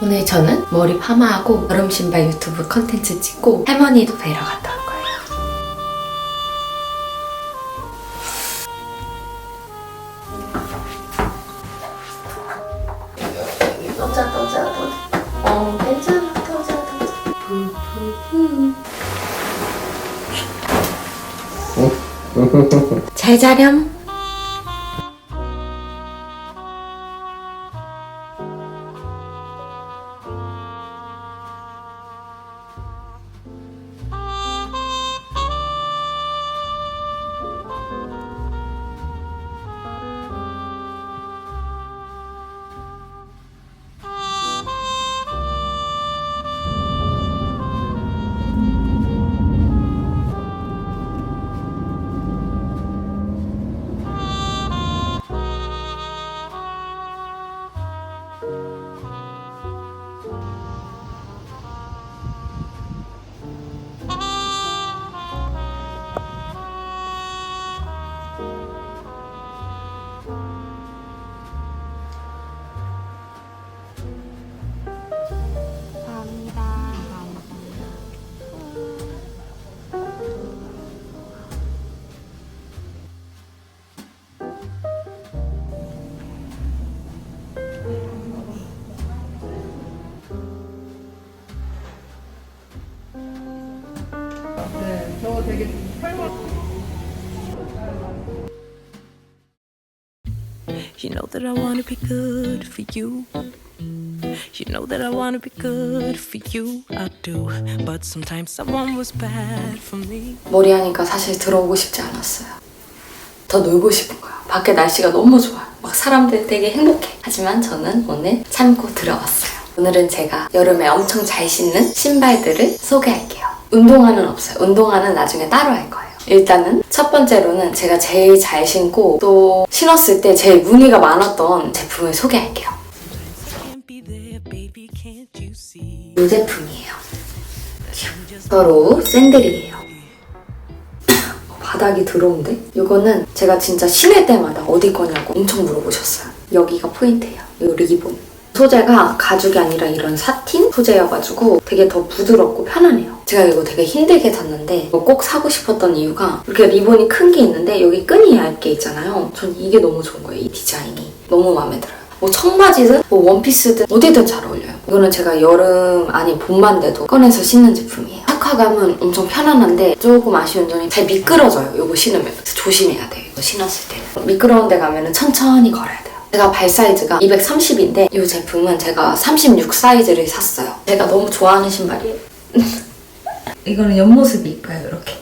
오늘 저는 머리 파마하고 여름 신발 유튜브 컨텐츠 찍고 할머니도 뵈러 갔다 올 거예요. 떠자. 괜찮아. 떠자. 잘 자렴. 네, 저거 되게 활발. You know that I wanna be good for you. You know that I wanna be good for you. I do, but sometimes someone was bad for me. 머리 하니까 사실 들어오고 싶지 않았어요. 더 놀고 싶은 거야. 밖에 날씨가 너무 좋아요. 막 사람들 되게 행복해. 하지만 저는 오늘 참고 들어왔어요. 오늘은 제가 여름에 엄청 잘 신는 신발들을 소개할게요. 운동화는 없어요. 운동화는 나중에 따로 할 거예요. 일단은 첫 번째로는 제가 제일 잘 신고 또 신었을 때 제일 문의가 많았던 제품을 소개할게요. 이 제품이에요. 바로 샌들이에요. 바닥이 더러운데? 이거는 제가 진짜 신을 때마다 어디 거냐고 엄청 물어보셨어요. 여기가 포인트예요. 이 리본. 소재가 가죽이 아니라 이런 사틴 소재여가지고 되게 더 부드럽고 편하네요. 제가 이거 되게 힘들게 샀는데 이거 꼭 사고 싶었던 이유가 이렇게 리본이 큰 게 있는데 여기 끈이 얇게 있잖아요. 전 이게 너무 좋은 거예요. 이 디자인이. 너무 마음에 들어요. 뭐 청바지든 뭐 원피스든 어디든 잘 어울려요. 이거는 제가 여름 아니 봄만 돼도 꺼내서 신는 제품이에요. 착화감은 엄청 편안한데 조금 아쉬운 점이 잘 미끄러져요. 이거 신으면. 그래서 조심해야 돼요. 이거 신었을 때. 미끄러운 데 가면 천천히 걸어야 돼요. 제가 발 사이즈가 230인데 이 제품은 제가 36 사이즈를 샀어요. 제가 너무 좋아하는 신발이에요. 이거는 옆모습이 이뻐요. 이렇게.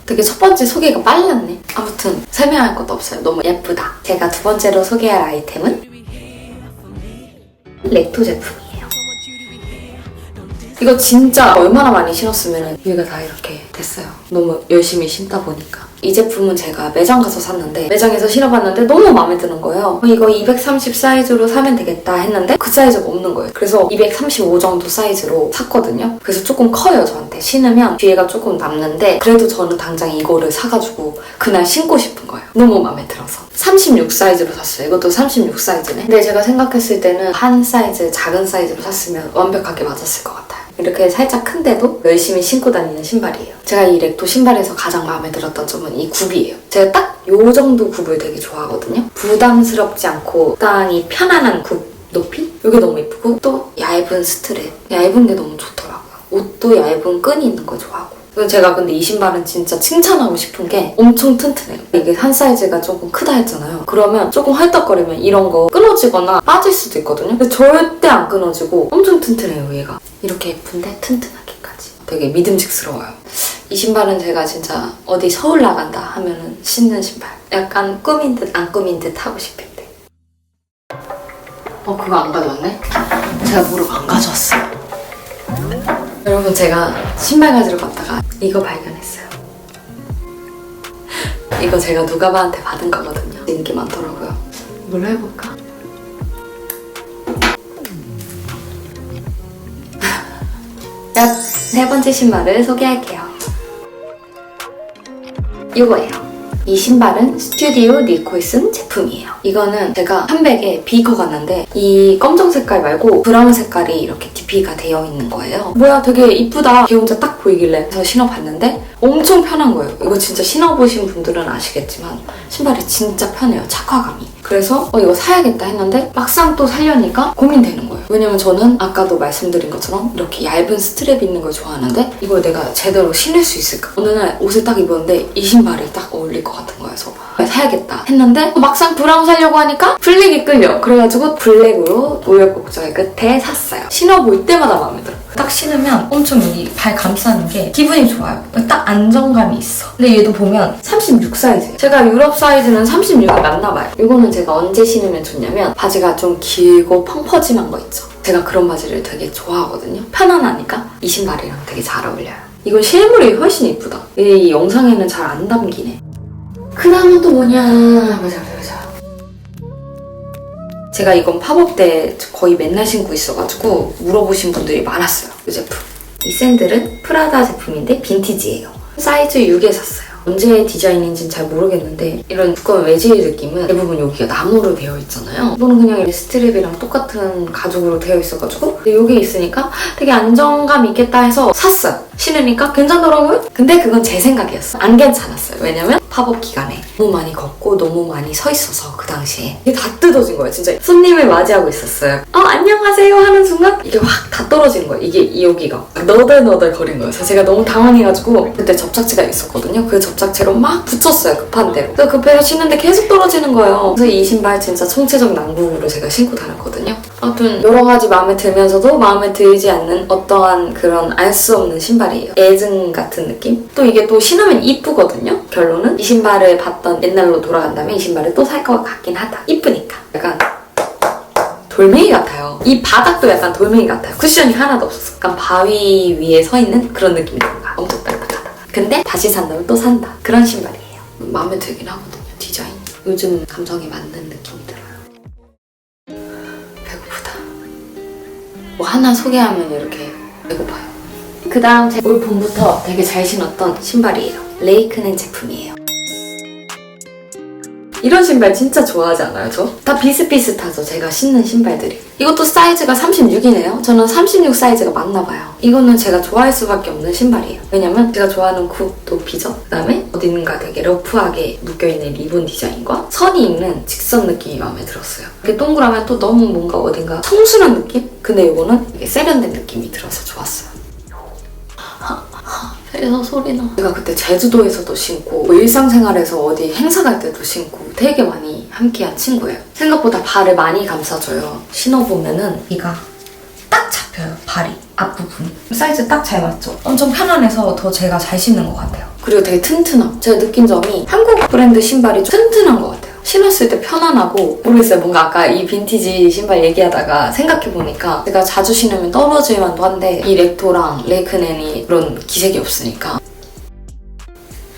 되게 첫 번째 소개가 빨랐네. 아무튼 설명할 것도 없어요. 너무 예쁘다. 제가 두 번째로 소개할 아이템은 렉토 제품이에요. 이거 진짜 얼마나 많이 신었으면 위가 다 이렇게 됐어요. 너무 열심히 신다 보니까. 이 제품은 제가 매장 가서 샀는데 매장에서 신어봤는데 너무 마음에 드는 거예요. 이거 230 사이즈로 사면 되겠다 했는데 그 사이즈가 없는 거예요. 그래서 235 정도 사이즈로 샀거든요. 그래서 조금 커요, 저한테. 신으면 뒤에가 조금 남는데 그래도 저는 당장 이거를 사가지고 그날 신고 싶은 거예요. 너무 마음에 들어서. 36 사이즈로 샀어요. 이것도 36 사이즈네. 근데 제가 생각했을 때는 한 사이즈, 작은 사이즈로 샀으면 완벽하게 맞았을 것 같아요. 이렇게 살짝 큰데도 열심히 신고 다니는 신발이에요. 제가 이 렉토 신발에서 가장 마음에 들었던 점은 이 굽이에요. 제가 딱 요 정도 굽을 되게 좋아하거든요. 부담스럽지 않고 적당히 편안한 굽 높이? 이게 너무 예쁘고 또 얇은 스트랩. 얇은 게 너무 좋더라고요. 옷도 얇은 끈이 있는 거 좋아하고. 제가 근데 이 신발은 진짜 칭찬하고 싶은 게 엄청 튼튼해요. 이게 한 사이즈가 조금 크다 했잖아요. 그러면 조금 헐떡거리면 이런 거 끊어지거나 빠질 수도 있거든요. 근데 절대 안 끊어지고 엄청 튼튼해요, 얘가. 이렇게 예쁜데 튼튼하기까지. 되게 믿음직스러워요. 이 신발은 제가 진짜 어디 서울 나간다 하면은 신는 신발. 약간 꾸민 듯 안 꾸민 듯 하고 싶을 때. 그거 안 가져왔네? 제가 모르고 안 가져왔어요. 여러분, 제가 신발 가지러 갔다가 이거 발견했어요. 이거 제가 누가바한테 받은 거거든요. 인기 많더라고요. 이걸로 해볼까? 네 번째 신발을 소개할게요. 이거예요. 이 신발은 스튜디오 니코이슨 제품이에요. 이거는 제가 hand백에 비커가 났는데 이 검정 색깔 말고 브라운 색깔이 이렇게 DP가 되어 있는 거예요. 뭐야 되게 이쁘다. 걔 혼자 딱 보이길래 그래서 신어봤는데 엄청 편한 거예요. 이거 진짜 신어보신 분들은 아시겠지만 신발이 진짜 편해요. 착화감이. 그래서 이거 사야겠다 했는데 막상 또 사려니까 고민되는 거예요. 왜냐면 저는 아까도 말씀드린 것처럼 이렇게 얇은 스트랩 있는 걸 좋아하는데 이걸 내가 제대로 신을 수 있을까? 어느 날 옷을 딱 입었는데 이 신발이 딱 어울릴 것 같은 거여서 사야겠다 했는데 막상 브라운 사려고 하니까 블랙이 끌려. 그래가지고 블랙으로 우여곡절의 끝에 샀어요. 신어볼 때마다 마음에 들어요. 딱 신으면 엄청 여기 발 감싸는 게 기분이 좋아요. 딱 안정감이 있어. 근데 얘도 보면 36 사이즈예요. 제가 유럽 사이즈는 36이 맞나 봐요. 이거는 제가 언제 신으면 좋냐면 바지가 좀 길고 펑퍼짐한 거 있죠. 제가 그런 바지를 되게 좋아하거든요. 편안하니까 이 신발이랑 되게 잘 어울려요. 이건 실물이 훨씬 이쁘다. 이 영상에는 잘 안 담기네. 그 다음은 또 뭐냐. 맞아. 제가 이건 팝업 때 거의 맨날 신고 있어가지고 물어보신 분들이 많았어요. 이 제품. 이 샌들은 프라다 제품인데 빈티지예요. 사이즈 6에 샀어요. 언제 디자인인지는 잘 모르겠는데 이런 두꺼운 외질 느낌은 대부분 여기가 나무로 되어 있잖아요. 이거는 그냥 스트랩이랑 똑같은 가죽으로 되어 있어가지고 근데 여기 있으니까 되게 안정감 있겠다 해서 샀어요. 신으니까 괜찮더라고요. 근데 그건 제 생각이었어. 안 괜찮았어요. 왜냐면 팝업 기간에 너무 많이 걷고 너무 많이 서 있어서 그 당시에 이게 다 뜯어진 거예요. 진짜 손님을 맞이하고 있었어요. 안녕하세요 하는 순간 이게 확 다 떨어진 거예요. 이게 여기가 너덜너덜 거린 거예요. 그래서 제가 너무 당황해가지고 그때 접착제가 있었거든요. 그 접착제로 막 붙였어요. 급한 대로. 그래서 급해서 신는데 계속 떨어지는 거예요. 그래서 이 신발 진짜 총체적 난국으로 제가 신고 다녔거든요. 아무튼 여러 가지 마음에 들면서도 마음에 들지 않는 어떠한 그런 알 수 없는 신발이에요. 애증 같은 느낌? 또 이게 또 신으면 이쁘거든요. 결론은 이 신발을 봤던 옛날로 돌아간다면 이 신발을 또 살 것 같긴 하다. 이쁘니까. 약간 돌멩이 같아요. 이 바닥도 약간 돌멩이 같아요. 쿠션이 하나도 없었어. 약간 바위 위에 서 있는 그런 느낌이 든다. 엄청 따뜻하다. 근데 다시 산다면 또 산다. 그런 신발이에요. 마음에 들긴 하거든요. 디자인. 요즘 감성에 맞는 느낌이 들어요. 배고프다. 뭐 하나 소개하면 이렇게 배고파요. 그 다음 제가 올 봄부터 되게 잘 신었던 신발이에요. 레이크넨 제품이에요. 이런 신발 진짜 좋아하지 않아요, 저? 다 비슷비슷하죠, 제가 신는 신발들이. 이것도 사이즈가 36이네요. 저는 36 사이즈가 맞나 봐요. 이거는 제가 좋아할 수밖에 없는 신발이에요. 왜냐면 제가 좋아하는 굽 높이죠? 그 다음에 어딘가 되게 러프하게 묶여있는 리본 디자인과 선이 있는 직선 느낌이 마음에 들었어요. 이렇게 동그라면 또 너무 뭔가 어딘가 청순한 느낌? 근데 이거는 되게 세련된 느낌이 들어서 좋았어요. 배에서 소리나. 제가 그때 제주도에서도 신고 뭐 일상생활에서 어디 행사 갈 때도 신고 되게 많이 함께한 친구예요. 생각보다 발을 많이 감싸줘요. 신어보면은 이가 딱 잡혀요. 발이 앞부분이. 사이즈 딱 잘 맞죠? 엄청 편안해서 더 제가 잘 신는 것 같아요. 그리고 되게 튼튼함. 제가 느낀 점이 한국 브랜드 신발이 좀 튼튼한 것 같아요. 신었을 때 편안하고 모르겠어요. 뭔가 아까 이 빈티지 신발 얘기하다가 생각해보니까 제가 자주 신으면 떨어질 만도 한데 이 렉토랑 레이크넨이 그런 기색이 없으니까.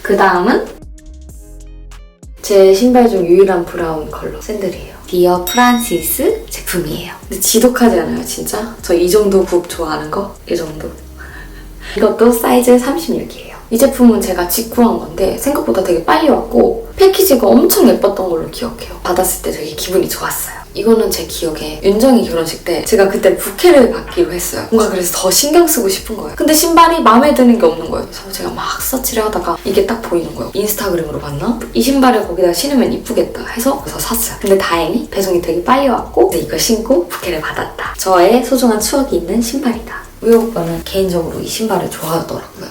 그 다음은 제 신발 중 유일한 브라운 컬러 샌들이에요. 디어 프란시스 제품이에요. 근데 지독하지 않아요, 진짜? 저 이 정도 굽 좋아하는 거? 이 정도. 이것도 사이즈 36이에요. 이 제품은 제가 직구한 건데 생각보다 되게 빨리 왔고 패키지가 엄청 예뻤던 걸로 기억해요. 받았을 때 되게 기분이 좋았어요. 이거는 제 기억에 윤정이 결혼식 때 제가 그때 부케를 받기로 했어요. 뭔가 그래서 더 신경 쓰고 싶은 거예요. 근데 신발이 마음에 드는 게 없는 거예요. 그래서 제가 막 서치를 하다가 이게 딱 보이는 거예요. 인스타그램으로 봤나? 이 신발을 거기다 신으면 이쁘겠다 해서 그래서 샀어요. 근데 다행히 배송이 되게 빨리 왔고 이거 신고 부케를 받았다. 저의 소중한 추억이 있는 신발이다. 우리 오빠는 개인적으로 이 신발을 좋아하더라고요.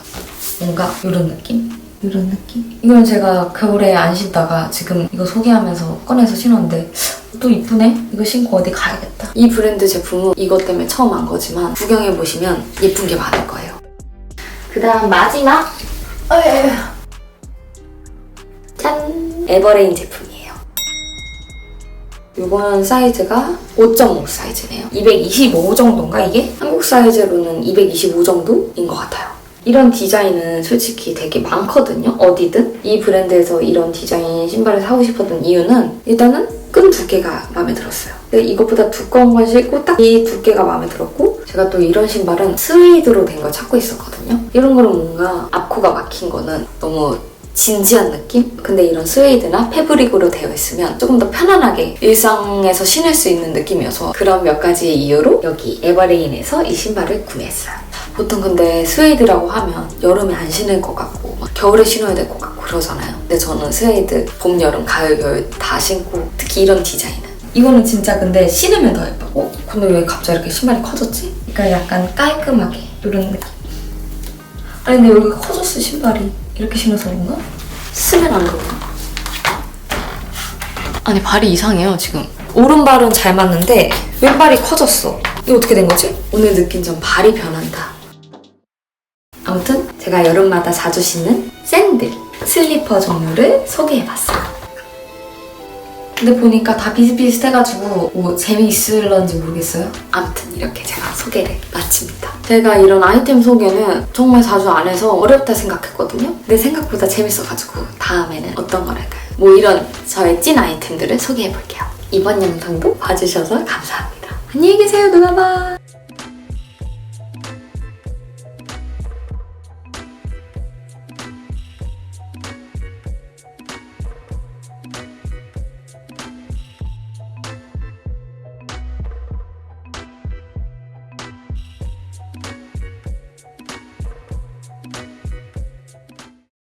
뭔가 이런 느낌? 이런 느낌? 이건 제가 겨울에 안 신다가 지금 이거 소개하면서 꺼내서 신었는데 또 이쁘네? 이거 신고 어디 가야겠다. 이 브랜드 제품은 이것 때문에 처음 안 거지만 구경해보시면 예쁜 게 많을 거예요. 그 다음 마지막! 짠! 에버레인 제품이에요. 이번 사이즈가 5.5 사이즈네요. 225 정도인가 이게? 한국 사이즈로는 225 정도인 것 같아요. 이런 디자인은 솔직히 되게 많거든요. 어디든. 이 브랜드에서 이런 디자인 신발을 사고 싶었던 이유는 일단은 끈 두께가 마음에 들었어요. 근데 이것보다 두꺼운 건 싫고 딱 이 두께가 마음에 들었고 제가 또 이런 신발은 스위드로 된 걸 찾고 있었거든요. 이런 거는 뭔가 앞코가 막힌 거는 너무 진지한 느낌? 근데 이런 스웨이드나 패브릭으로 되어 있으면 조금 더 편안하게 일상에서 신을 수 있는 느낌이어서 그런 몇 가지 이유로 여기 에버레인에서 이 신발을 구매했어요. 보통 근데 스웨이드라고 하면 여름에 안 신을 것 같고 막 겨울에 신어야 될 것 같고 그러잖아요. 근데 저는 스웨이드 봄, 여름, 가을, 겨울 다 신고 특히 이런 디자인은 이거는 진짜 근데 신으면 더 예뻐. 근데 왜 갑자기 이렇게 신발이 커졌지? 그러니까 약간 깔끔하게 이런 느낌. 아니 근데 여기가 커졌어 신발이. 이렇게 신어서 그런가? 쓰면 안 그런가? 아니 발이 이상해요 지금. 오른발은 잘 맞는데 왼발이 커졌어. 이거 어떻게 된 거지? 오늘 느낀 점 발이 변한다. 아무튼 제가 여름마다 자주 신는 샌들, 슬리퍼 종류를 소개해봤어요. 근데 보니까 다 비슷비슷해가지고 뭐 재미있을런지 모르겠어요. 아무튼 이렇게 제가 소개를 마칩니다. 제가 이런 아이템 소개는 정말 자주 안 해서 어렵다 생각했거든요. 근데 생각보다 재밌어가지고 다음에는 어떤 걸 할까요? 뭐 이런 저의 찐 아이템들을 소개해볼게요. 이번 영상도 봐주셔서 감사합니다. 안녕히 계세요 누나봐.